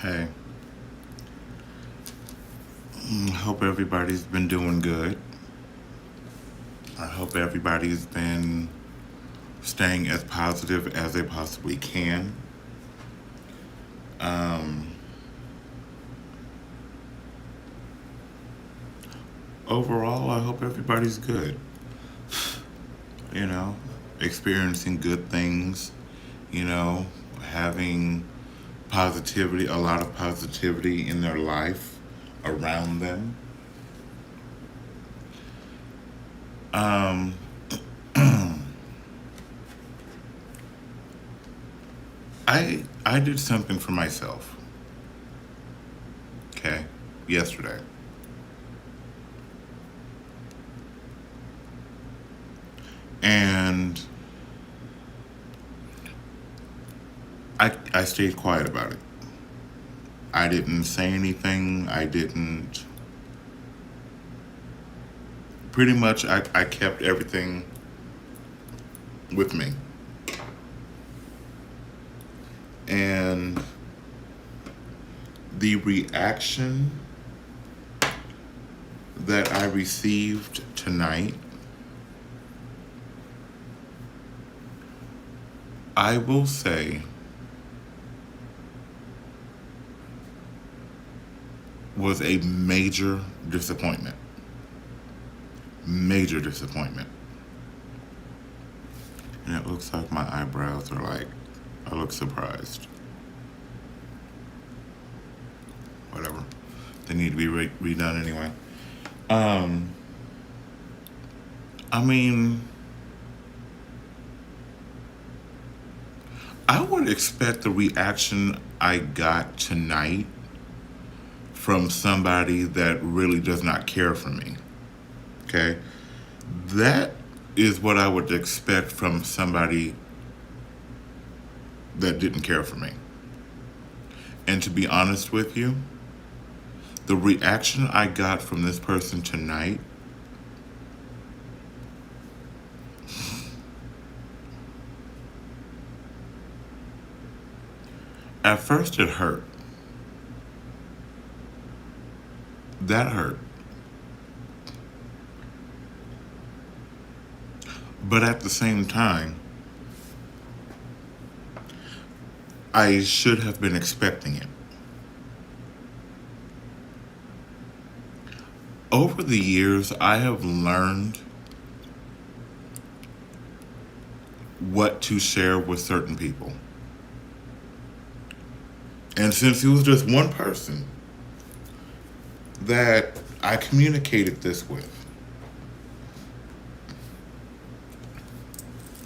Hey, hope everybody's been doing good. I hope everybody's been staying as positive as they possibly can. Um, Overall, I hope everybody's good. You know, experiencing good things, you know, having positivity, a lot of positivity in their life around them. Um, I did something for myself, okay, yesterday. And I stayed quiet about it. I didn't say anything. I didn't. Pretty much, I kept everything with me. And the reaction that I received tonight, I will say, was a major disappointment. Major disappointment. And it looks like my eyebrows are like, I look surprised. Whatever. They need to be redone anyway. Um, I mean, I would expect the reaction I got tonight from somebody that really does not care for me. Okay? That is what I would expect from somebody that didn't care for me. And to be honest with you, the reaction I got from this person tonight, at first it hurt. That hurt. But at the same time, I should have been expecting it. Over the years, I have learned what to share with certain people. And since it was just one person that I communicated this with,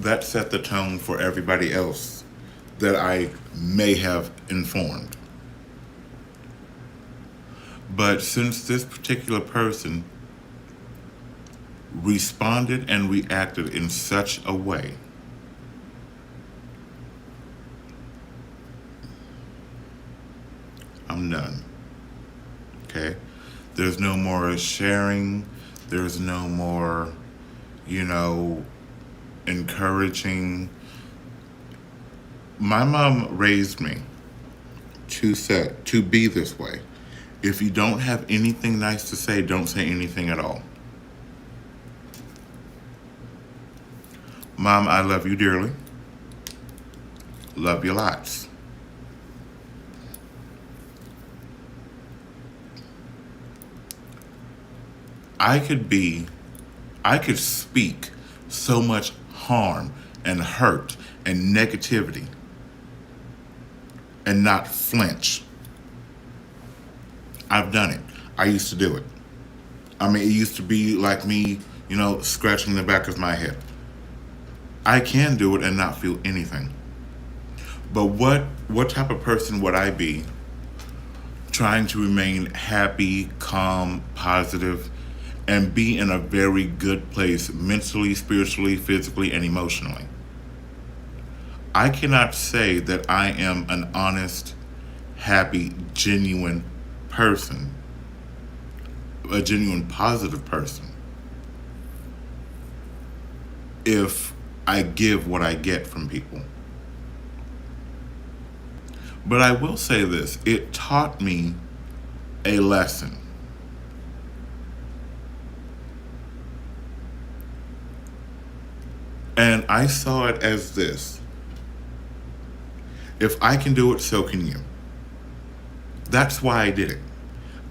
that set the tone for everybody else that I may have informed. But since this particular person responded and reacted in such a way, I'm done. Okay? There's no more sharing. There's no more, you know, encouraging. My mom raised me to be this way. If you don't have anything nice to say, don't say anything at all. Mom, I love you dearly. Love you lots. I could be, I could speak so much harm and hurt and negativity and not flinch. I've done it. I used to do it. I mean, it used to be like me, scratching the back of my head. I can do it and not feel anything. But what type of person would I be trying to remain happy, calm, positive, and be in a very good place mentally, spiritually, physically, and emotionally? I cannot say that I am an honest, happy, genuine person, a genuine positive person, if I give what I get from people. But I will say this, it taught me a lesson. And I saw it as this: if I can do it, so can you. That's why I did it.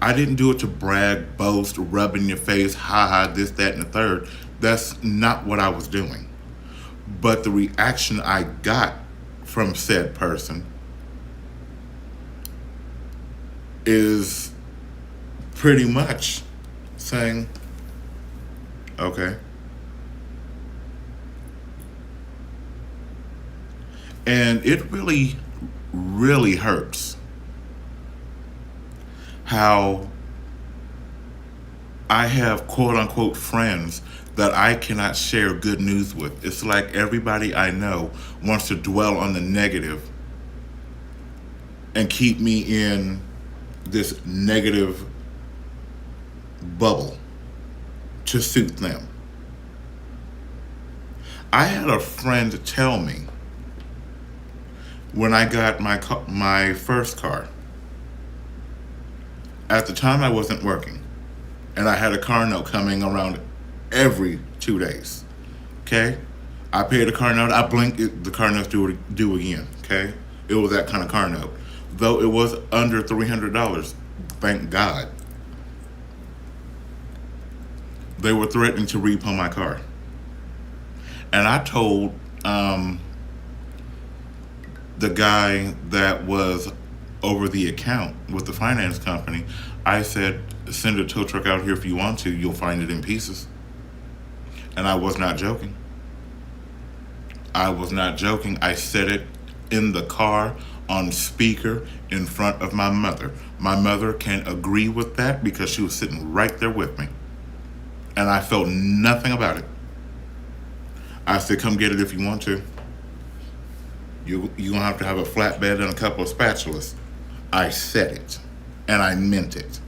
I didn't do it to brag, boast, rub in your face, haha, this, that, and the third. That's not what I was doing. But the reaction I got from said person is pretty much saying, okay. And it really, really hurts how I have quote unquote friends that I cannot share good news with. It's like everybody I know wants to dwell on the negative and keep me in this negative bubble to suit them. I had a friend tell me when I got my first car. At the time, I wasn't working, and I had a car note coming around every 2 days. Okay, I paid a car note. I blinked, the car note's due again. Okay, it was that kind of car note, though it was under $300. Thank God. They were threatening to repo my car, and I told the guy that was over the account with the finance company, I said, send a tow truck out here if you want to, you'll find it in pieces. And I was not joking. I was not joking. I said it in the car on speaker in front of my mother. My mother can agree with that because she was sitting right there with me. And I felt nothing about it. I said, come get it if you want to. You're going to have to have a flatbed and a couple of spatulas. I said it, and I meant it.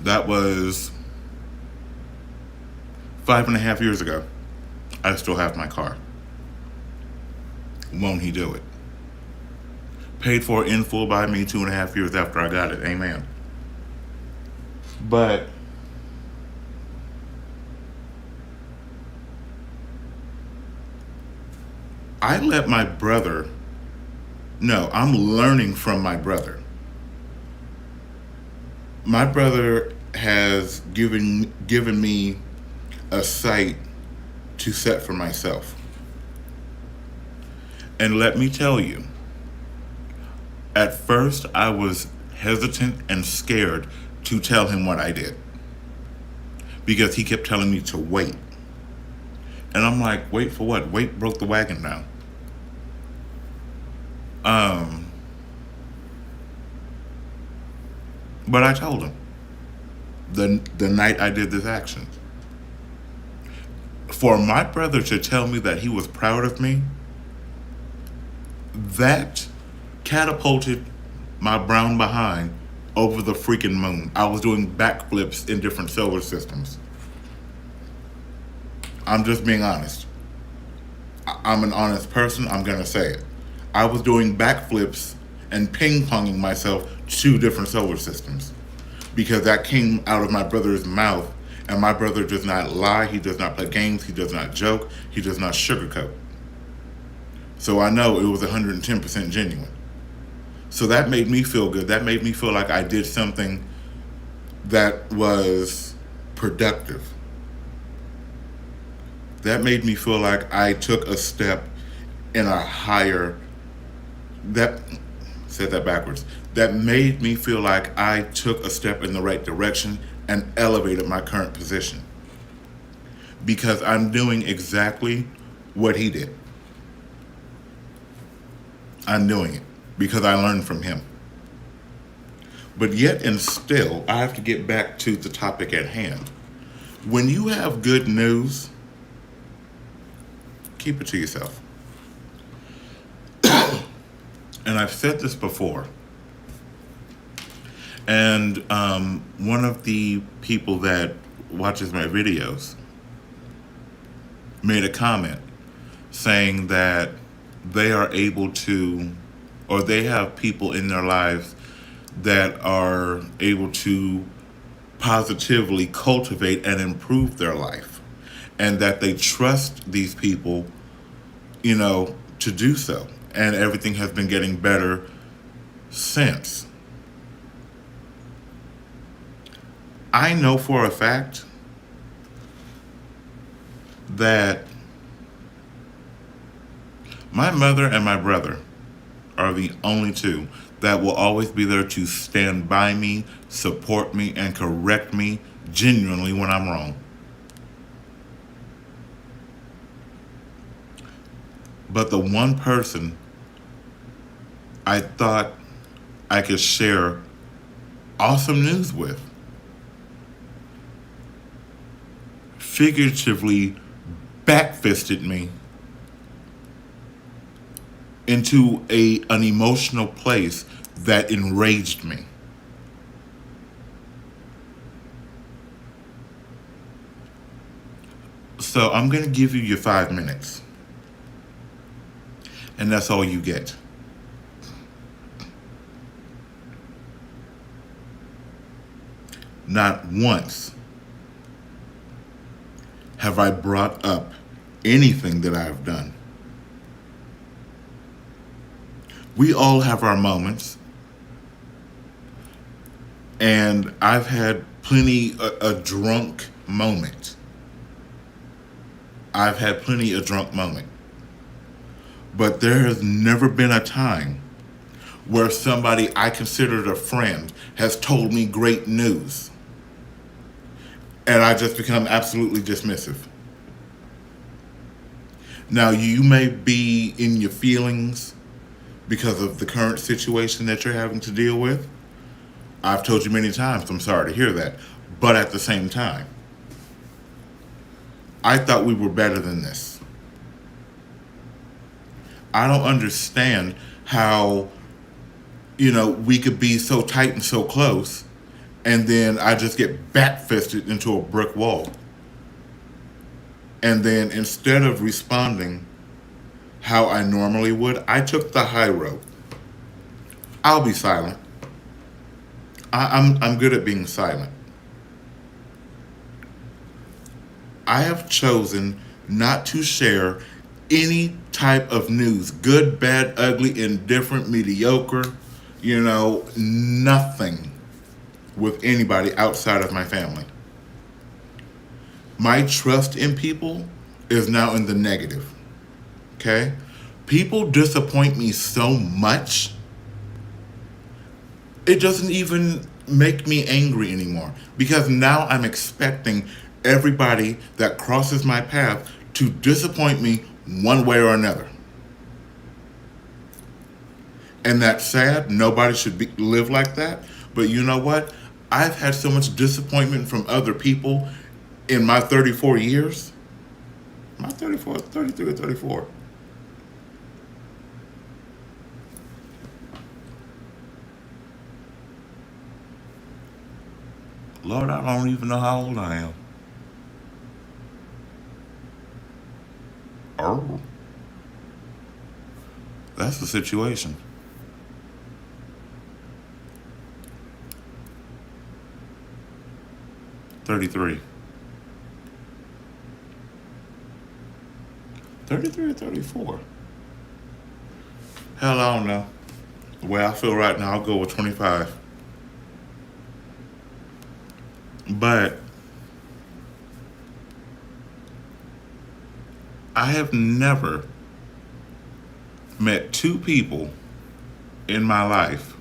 That was 5.5 years ago. I still have my car. Won't he do it? Paid for in full by me 2.5 years after I got it. Amen. But I let my brother, no, I'm learning from my brother. My brother has given me a sight to set for myself. And let me tell you, at first I was hesitant and scared to tell him what I did, because he kept telling me to wait. And I'm like, wait for what? Wait broke the wagon down. But I told him the night I did this action. For my brother to tell me that he was proud of me, that catapulted my brown behind over the freaking moon. I was doing backflips in different solar systems. I'm just being honest. I'm an honest person. I'm going to say it. I was doing backflips and ping-ponging myself to different solar systems, because that came out of my brother's mouth, and my brother does not lie. He does not play games. He does not joke. He does not sugarcoat. So I know it was 110% genuine. So that made me feel good. That made me feel like I did something that was productive. That made me feel like I took a step in a higher, that made me feel like I took a step in the right direction and elevated my current position, because I'm doing exactly what he did. I'm doing it because I learned from him. But yet and still, I have to get back to the topic at hand. When you have good news, keep it to yourself. And I've said this before. And one of the people that watches my videos made a comment saying that they are able to or they have people in their lives that are able to positively cultivate and improve their life, and that they trust these people, to do so. And everything has been getting better since. I know for a fact that my mother and my brother are the only two that will always be there to stand by me, support me, and correct me genuinely when I'm wrong. But the one person I thought I could share awesome news with figuratively backfisted me into an emotional place that enraged me. So I'm going to give you your 5 minutes. And that's all you get. Not once have I brought up anything that I've done. We all have our moments. And I've had plenty a drunk moment. I've had plenty a drunk moment. But there has never been a time where somebody I considered a friend has told me great news, and I just become absolutely dismissive. Now, you may be in your feelings because of the current situation that you're having to deal with. I've told you many times, I'm sorry to hear that. But at the same time, I thought we were better than this. I don't understand how, we could be so tight and so close, and then I just get back-fisted into a brick wall. And then instead of responding how I normally would, I took the high road. I'll be silent. I'm good at being silent. I have chosen not to share any type of news, good, bad, ugly, indifferent, mediocre, nothing with anybody outside of my family. My trust in people is now in the negative. Okay? People disappoint me so much, it doesn't even make me angry anymore, because now I'm expecting everybody that crosses my path to disappoint me one way or another. And that's sad. Nobody should live like that. But you know what? I've had so much disappointment from other people in my 34 years. My 33 or 34. Lord, I don't even know how old I am. Oh. That's the situation. 33. 33 or 34? Hell, I don't know. The way I feel right now, I'll go with 25. But I have never met two people in my life.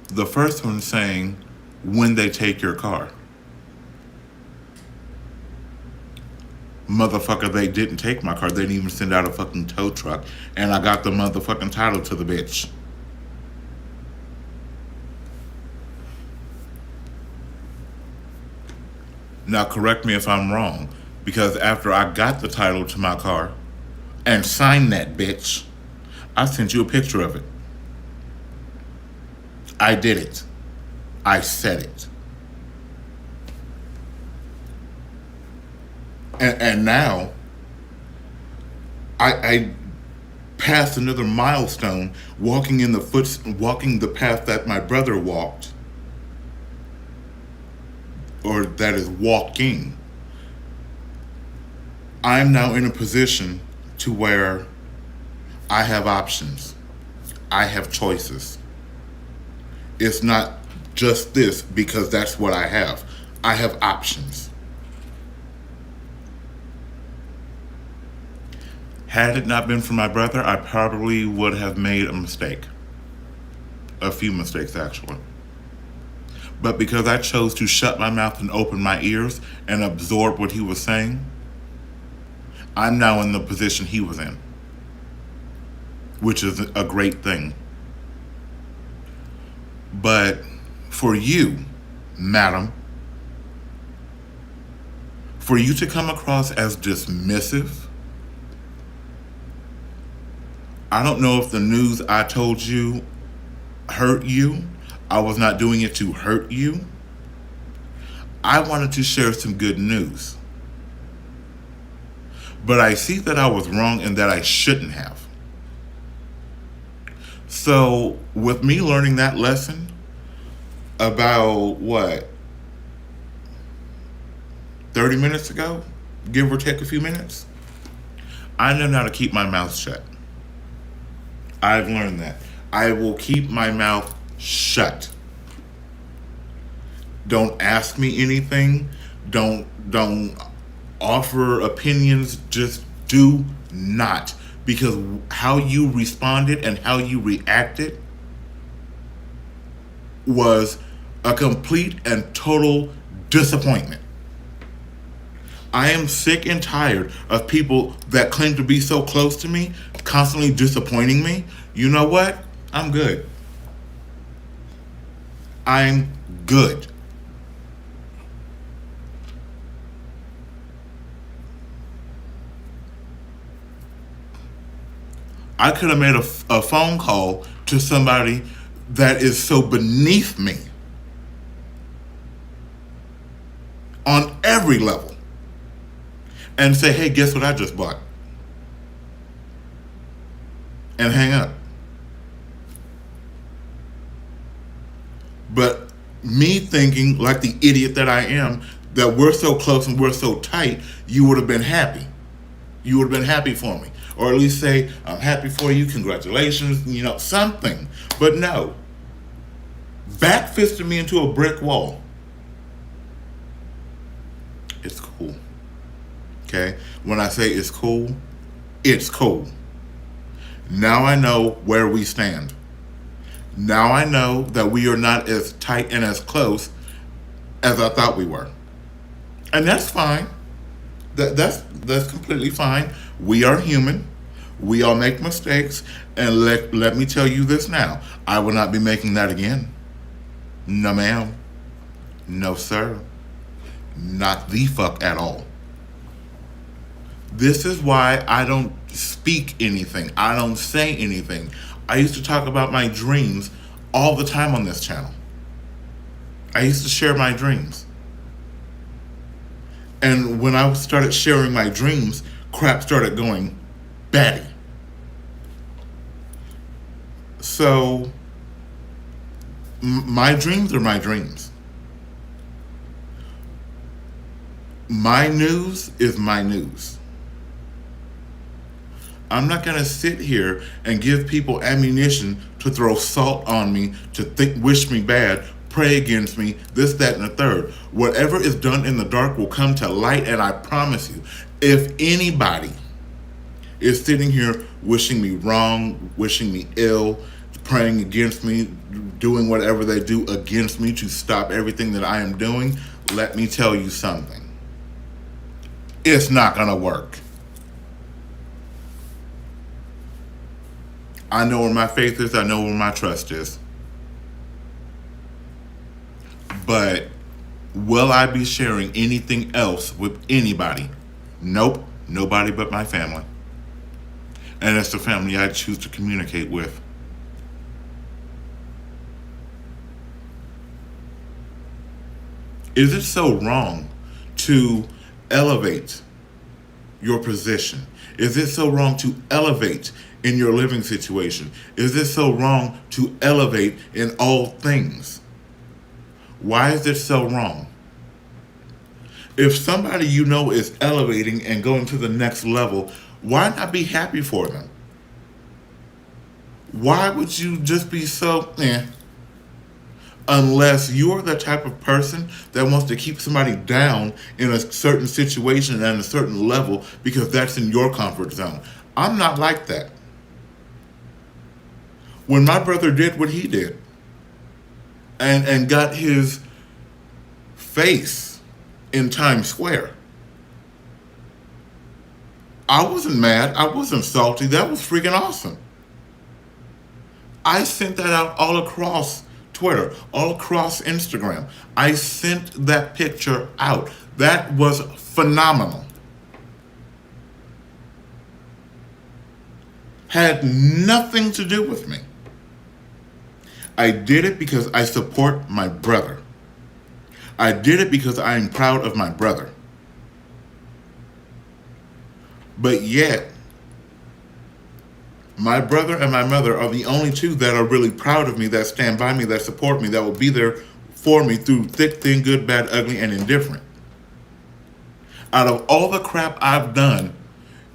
The first one saying, when they take your car. Motherfucker, they didn't take my car. They didn't even send out a fucking tow truck. And I got the motherfucking title to the bitch. Now, correct me if I'm wrong, because after I got the title to my car and signed that bitch, I sent you a picture of it. I did it. I said it. And now, I past another milestone, walking the path that my brother walked, or that is walking. I'm now in a position to where I have options. I have choices. It's not just this because that's what I have. I have options. Had it not been for my brother, I probably would have made a mistake. A few mistakes, actually. But because I chose to shut my mouth and open my ears and absorb what he was saying, I'm now in the position he was in, which is a great thing. But for you, madam, for you to come across as dismissive, I don't know if the news I told you hurt you. I was not doing it to hurt you. I wanted to share some good news. But I see that I was wrong and that I shouldn't have. So, with me learning that lesson about 30 minutes ago, give or take a few minutes, I know how to keep my mouth shut. I've learned that. I will keep my mouth shut. Don't ask me anything. Don't offer opinions. Just do not. Because how you responded and how you reacted was a complete and total disappointment. I am sick and tired of people that claim to be so close to me constantly disappointing me. You know what? I'm good. I'm good. I could have made a phone call to somebody that is so beneath me on every level and say, hey, guess what I just bought? And hang up. But me thinking, like the idiot that I am, that we're so close and we're so tight, you would have been happy. You would have been happy for me. Or at least say, I'm happy for you, congratulations, something. But no. Back-fisted me into a brick wall. It's cool. Okay? When I say it's cool, it's cool. Now I know where we stand. Now I know that we are not as tight and as close as I thought we were. And that's fine. That's completely fine. We are human. We all make mistakes. And let me tell you this now. I will not be making that again. No, ma'am. No, sir. Not the fuck at all. This is why I don't speak anything. I don't say anything. I used to talk about my dreams all the time on this channel. I used to share my dreams. And when I started sharing my dreams, crap started going batty. So, my dreams are my dreams. My news is my news. I'm not going to sit here and give people ammunition to throw salt on me, to wish me bad, pray against me, this, that, and the third. Whatever is done in the dark will come to light, and I promise you, if anybody is sitting here wishing me wrong, wishing me ill, praying against me, doing whatever they do against me to stop everything that I am doing, let me tell you something. It's not going to work. I know where my faith is. I know where my trust is. But will I be sharing anything else with anybody? Nope. Nobody but my family. And it's the family I choose to communicate with. Is it so wrong to elevate your position? Is it so wrong to elevate in your living situation? Is it so wrong to elevate in all things? Why is it so wrong? If somebody you know is elevating and going to the next level, why not be happy for them? Why would you just be so, unless you're the type of person that wants to keep somebody down in a certain situation and a certain level because that's in your comfort zone. I'm not like that. When my brother did what he did and got his face in Times Square, I wasn't mad. I wasn't salty. That was freaking awesome. I sent that out all across Twitter, all across Instagram. I sent that picture out. That was phenomenal. Had nothing to do with me. I did it because I support my brother. I did it because I am proud of my brother. But yet, my brother and my mother are the only two that are really proud of me, that stand by me, that support me, that will be there for me through thick, thin, good, bad, ugly, and indifferent. Out of all the crap I've done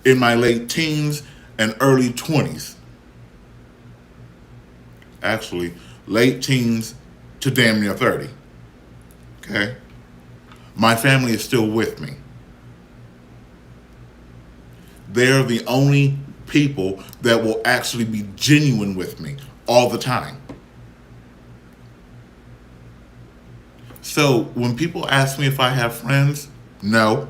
in my late teens and early 20s, actually, late teens to damn near 30, okay? My family is still with me. They're the only people that will actually be genuine with me all the time. So when people ask me if I have friends, no.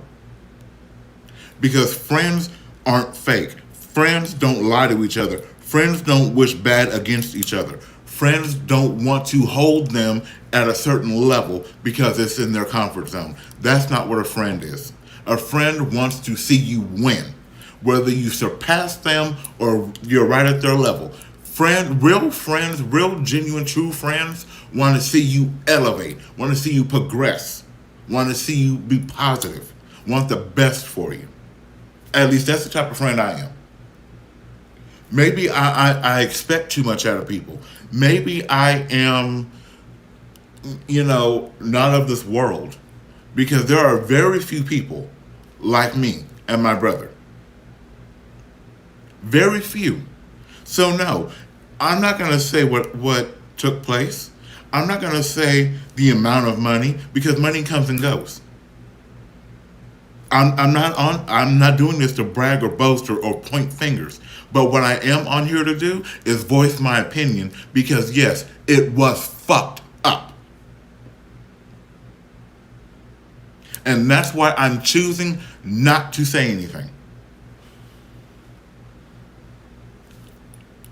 Because friends aren't fake. Friends don't lie to each other. Friends don't wish bad against each other. Friends don't want to hold them at a certain level because it's in their comfort zone. That's not what a friend is. A friend wants to see you win, whether you surpass them or you're right at their level. Real friends, real genuine, true friends want to see you elevate, want to see you progress, want to see you be positive, want the best for you. At least that's the type of friend I am. Maybe I expect too much out of people. Maybe I am, not of this world, because there are very few people like me and my brother. Very few. So no, I'm not going to say what took place. I'm not going to say the amount of money, because money comes and goes. I'm not doing this to brag or boast or point fingers. But what I am on here to do is voice my opinion, because yes, it was fucked up. And that's why I'm choosing not to say anything.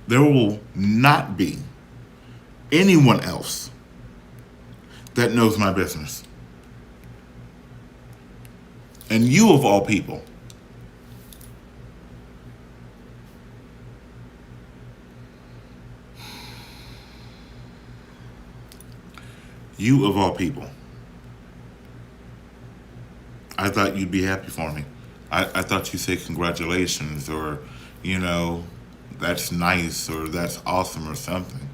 There will not be anyone else that knows my business. And you, of all people, I thought you'd be happy for me. I thought you'd say congratulations, or, that's nice, or that's awesome, or something.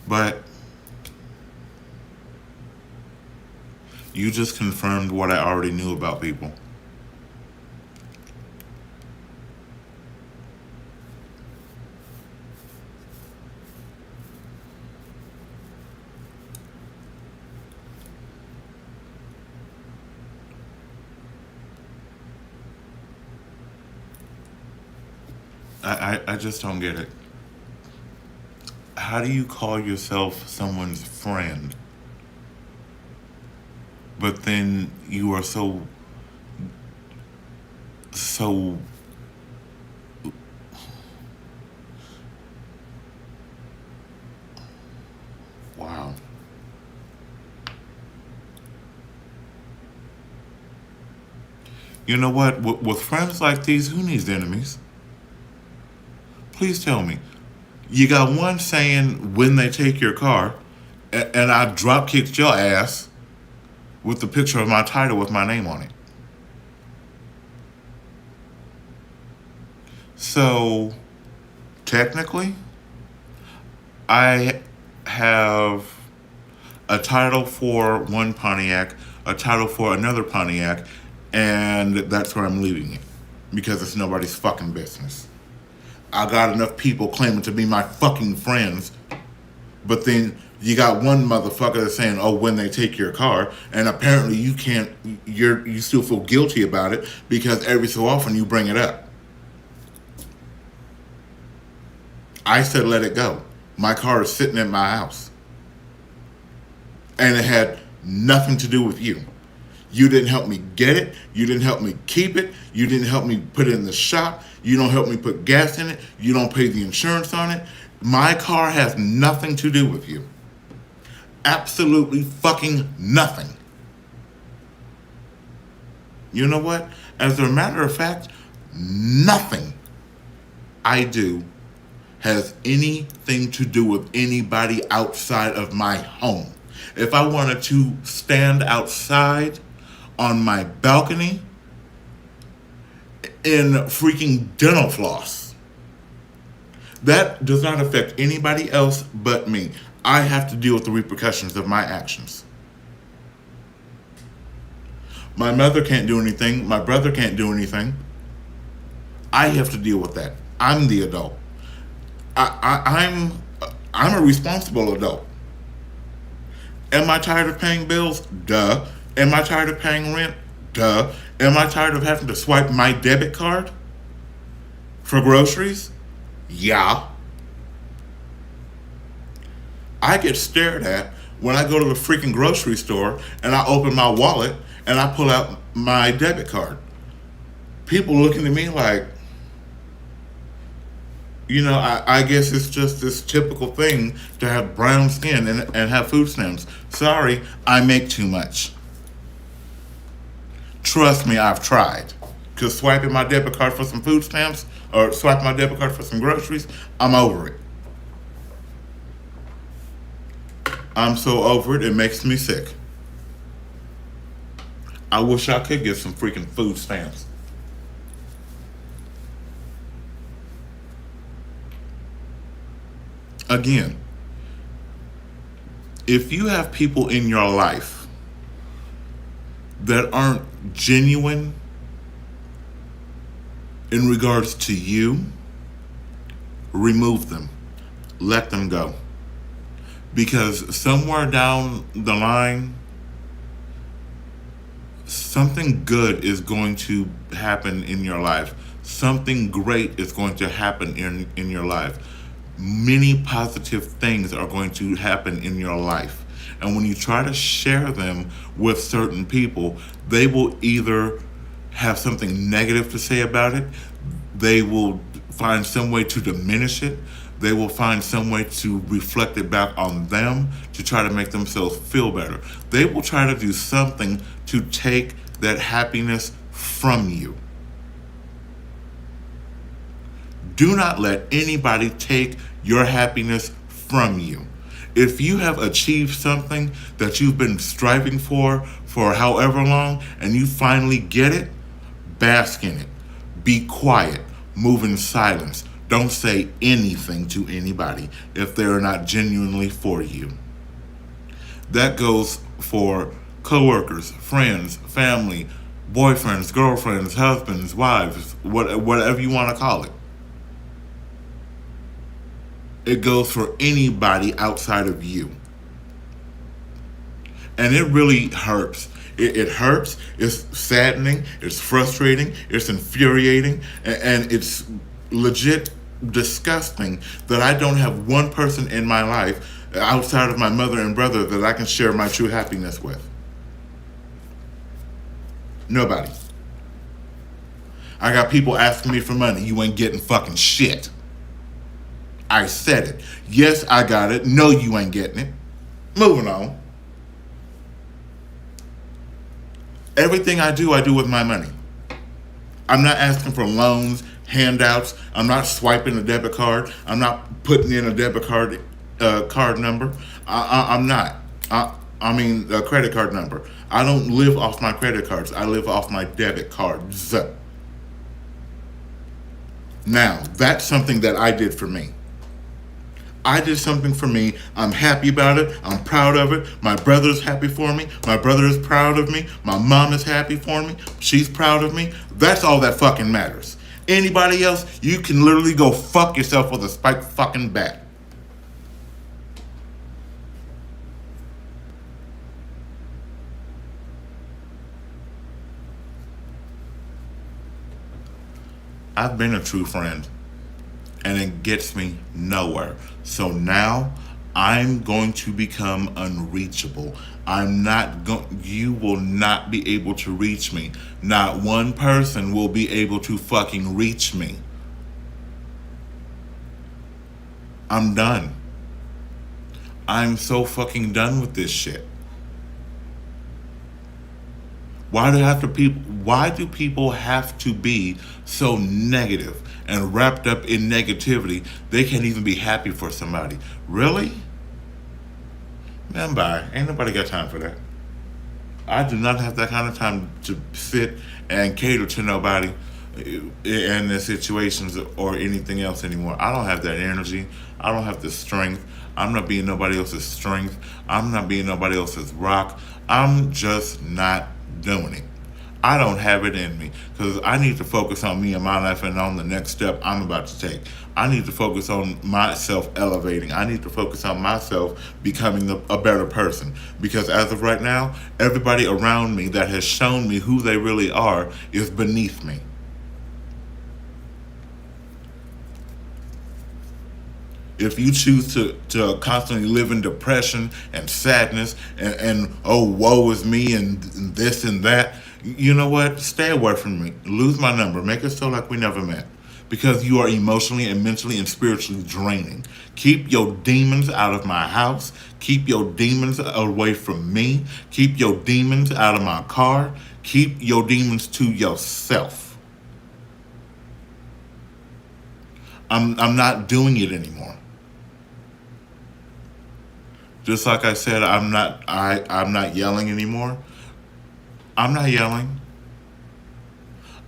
But you just confirmed what I already knew about people. I just don't get it. How do you call yourself someone's friend, but then you are so wow. You know what? With friends like these, who needs enemies? Please tell me. You got one saying when they take your car, and I drop kicked your ass with the picture of my title with my name on it. So, technically, I have a title for one Pontiac, a title for another Pontiac, and that's where I'm leaving it. Because it's nobody's fucking business. I got enough people claiming to be my fucking friends, but then you got one motherfucker that's saying, "Oh, when they take your car," and apparently you can't. You still feel guilty about it because every so often you bring it up. I said, "Let it go." My car is sitting at my house, and it had nothing to do with you. You didn't help me get it. You didn't help me keep it. You didn't help me put it in the shop. You don't help me put gas in it. You don't pay the insurance on it. My car has nothing to do with you. Absolutely fucking nothing. You know what? As a matter of fact, nothing I do has anything to do with anybody outside of my home. If I wanted to stand outside on my balcony in freaking dental floss, that does not affect anybody else but me. I have to deal with the repercussions of my actions. My mother can't do anything. My brother can't do anything. I have to deal with that. I'm the adult. I'm a responsible adult. Am I tired of paying bills? Duh. Am I tired of paying rent? Duh. Am I tired of having to swipe my debit card for groceries? Yeah. I get stared at when I go to the freaking grocery store and I open my wallet and I pull out my debit card. People looking at me like, I guess it's just this typical thing to have brown skin and have food stamps. Sorry, I make too much. Trust me, I've tried. Because swiping my debit card for some food stamps or swiping my debit card for some groceries, I'm over it. I'm so over it, it makes me sick. I wish I could get some freaking food stamps. Again, if you have people in your life that aren't genuine in regards to you, remove them. Let them go. Because somewhere down the line, something good is going to happen in your life. Something great is going to happen in your life. Many positive things are going to happen in your life. And when you try to share them with certain people, they will either have something negative to say about it, they will find some way to diminish it, they will find some way to reflect it back on them to try to make themselves feel better. They will try to do something to take that happiness from you. Do not let anybody take your happiness from you. If you have achieved something that you've been striving for however long and you finally get it, bask in it. Be quiet. Move in silence. Don't say anything to anybody if they're not genuinely for you. That goes for coworkers, friends, family, boyfriends, girlfriends, husbands, wives, whatever you want to call it. It goes for anybody outside of you. And it really hurts. It hurts, it's saddening, it's frustrating, it's infuriating, and it's legit disgusting that I don't have one person in my life outside of my mother and brother that I can share my true happiness with. Nobody. I got people asking me for money. You ain't getting fucking shit. I said it. Yes, I got it. No, you ain't getting it. Moving on. Everything I do with my money. I'm not asking for loans, handouts. I'm not swiping a debit card. I'm not putting in a debit card card number. I'm not. I mean, a credit card number. I don't live off my credit cards. I live off my debit cards. Now, that's something that I did for me. I did something for me. I'm happy about it. I'm proud of it. My brother's happy for me. My brother is proud of me. My mom is happy for me. She's proud of me. That's all that fucking matters. Anybody else, you can literally go fuck yourself with a spiked fucking bat. I've been a true friend, and it gets me nowhere. So now I'm going to become unreachable. I'm not going, you will not be able to reach me. Not one person will be able to fucking reach me. I'm done. I'm so fucking done with this shit. Why do people have to be so negative and wrapped up in negativity they can't even be happy for somebody? Really? Man, bye. Ain't nobody got time for that. I do not have that kind of time to sit and cater to nobody in their situations or anything else anymore. I don't have that energy. I don't have the strength. I'm not being nobody else's strength. I'm not being nobody else's rock. I'm just not doing it. I don't have it in me because I need to focus on me and my life and on the next step I'm about to take. I need to focus on myself elevating. I need to focus on myself becoming a better person because as of right now, everybody around me that has shown me who they really are is beneath me. If you choose to constantly live in depression and sadness and oh, woe is me and this and that, you know what? Stay away from me. Lose my number. Make it so like we never met. Because you are emotionally and mentally and spiritually draining. Keep your demons out of my house. Keep your demons away from me. Keep your demons out of my car. Keep your demons to yourself. I'm not doing it anymore. Just like I said, I'm not yelling anymore. I'm not yelling.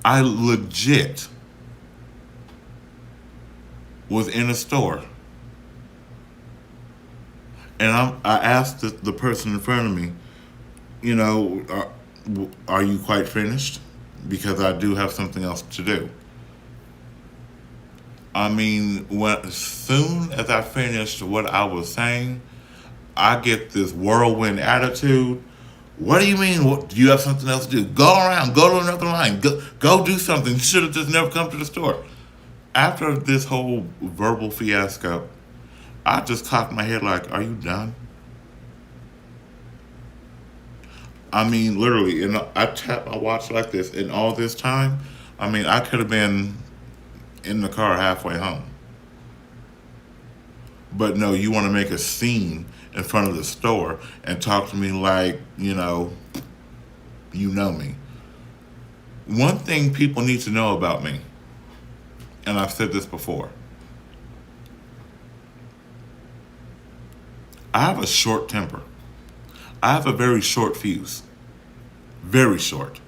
I legit was in a store, and I asked the person in front of me, you know, are you quite finished? Because I do have something else to do. I mean, as soon as I finished what I was saying, I get this whirlwind attitude. What do you mean? What, do you have something else to do? Go around. Go to another line. Go do something. You should have just never come to the store. After this whole verbal fiasco, I just cocked my head like, are you done? I mean, literally, and I tapped my watch like this, and all this time, I mean, I could have been in the car halfway home. But no, you want to make a scene in front of the store and talk to me like, you know me. One thing people need to know about me, and I've said this before, I have a short temper. I have a very short fuse. Very short.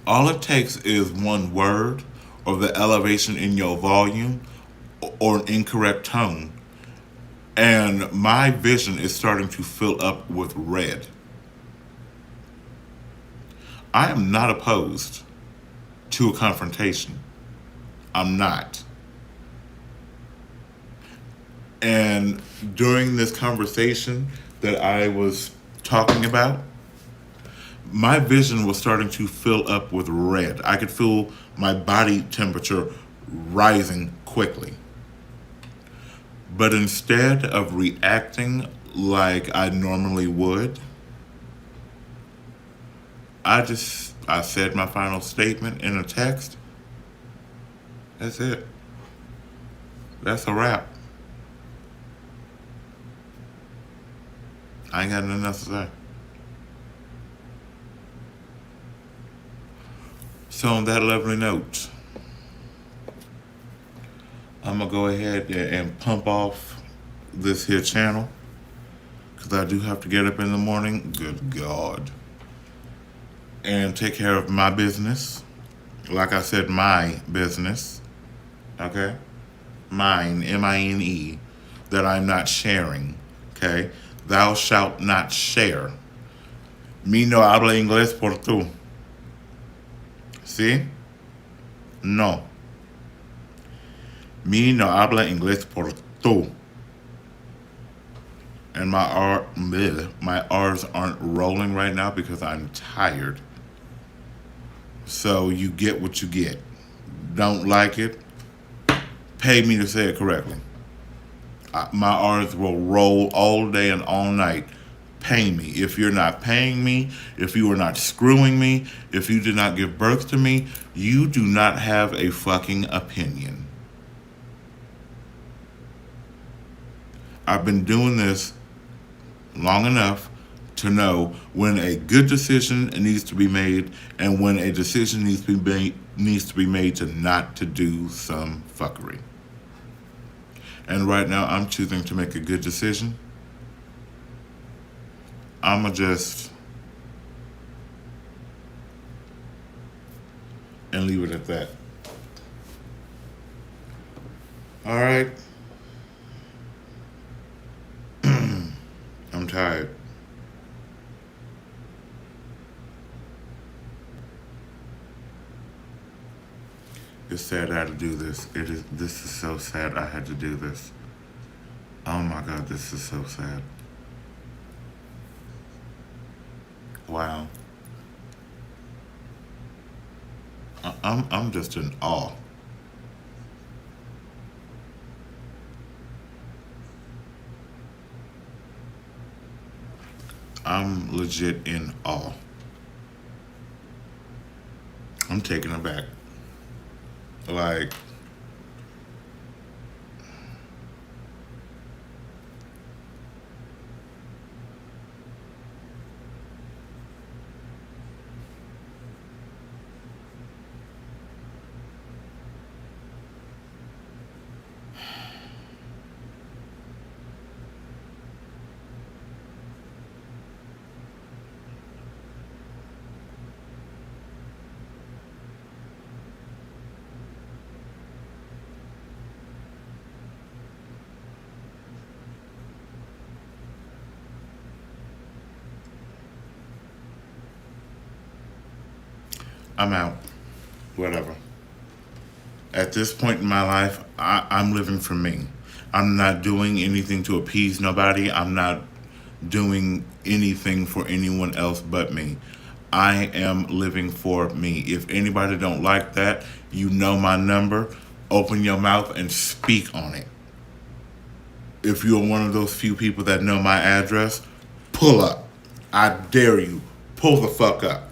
All it takes is one word or the elevation in your volume or an incorrect tone, and my vision is starting to fill up with red. I am not opposed to a confrontation. I'm not. And during this conversation that I was talking about, my vision was starting to fill up with red. I could feel my body temperature rising quickly. But instead of reacting like I normally would, I said my final statement in a text. That's it. That's a wrap. I ain't got nothing else to say. So on that lovely note, I'm going to go ahead and pump off this here channel because I do have to get up in the morning. Good God. And take care of my business, Like I said, my business, okay? Mine, M-I-N-E, that I'm not sharing, okay? Thou shalt not share. Mi no habla inglés por tú. ¿Sí? No. Mi no habla inglés por tú. And my R's aren't rolling right now because I'm tired. So you get what you get. Don't like it? Pay me to say it correctly. My R's will roll all day and all night. Pay me. If you're not paying me, if you are not screwing me, if you did not give birth to me, you do not have a fucking opinion. I've been doing this long enough to know when a good decision needs to be made and when a decision needs to be made to not to do some fuckery. And right now I'm choosing to make a good decision. I'ma just and leave it at that. All right. I'm tired. It's sad I had to do this. This is so sad I had to do this. Oh my god, this is so sad. Wow. I'm just in awe. I'm legit in awe. I'm taken aback. Like, I'm out. Whatever. At this point in my life, I'm living for me. I'm not doing anything to appease nobody. I'm not doing anything for anyone else but me. I am living for me. If anybody don't like that, you know my number. Open your mouth and speak on it. If you're one of those few people that know my address, pull up. I dare you. Pull the fuck up.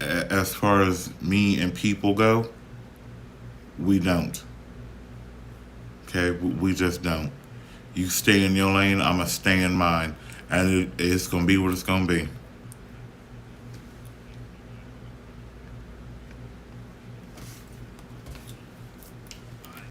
As far as me and people go, we don't. Okay, we just don't. You stay in your lane, I'ma stay in mine, and it's gonna be what it's gonna be.